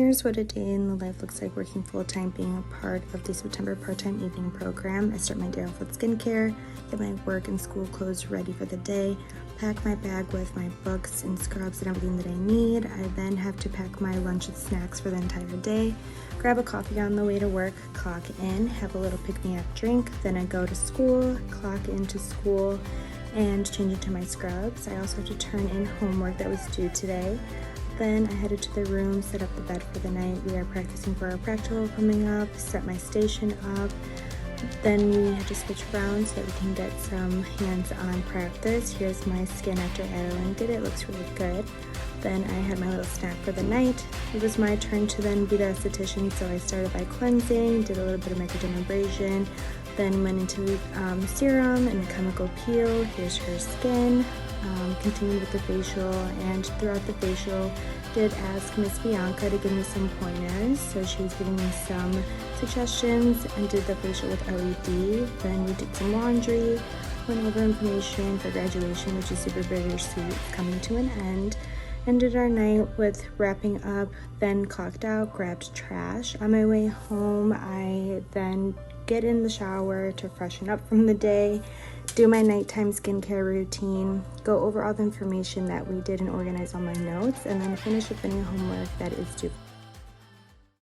Here's what a day in the life looks like working full-time, being a part of the September part-time evening program. I start my day off with skincare, get my work and school clothes ready for the day, pack my bag with my books and scrubs and everything that I need. I then have to pack my lunch and snacks for the entire day, grab a coffee on the way to work, clock in, have a little pick-me-up drink, then I go to school, clock into school, and change into my scrubs. I also have to turn in homework that was due today. Then I headed to the room, set up the bed for the night. We are practicing for our practical coming up, set my station up. Then we had to switch around so that we can get some hands-on practice. Here's my skin after Adeline did it. It looks really good. Then I had my little snack for the night. It was my turn to then be the esthetician, so I started by cleansing, did a little bit of microdermabrasion, then went into serum and chemical peel. Here's her skin. Continued with the facial, and throughout the facial did ask Miss Bianca to give me some pointers. So she was giving me some suggestions and did the facial with LED. Then we did some laundry, went over information for graduation, which is super bittersweet. It's coming to an end. Ended our night with wrapping up, then clocked out, grabbed trash. On my way home, I then get in the shower to freshen up from the day, do my nighttime skincare routine, go over all the information that we did and organize all my notes, and then finish up any homework that is due.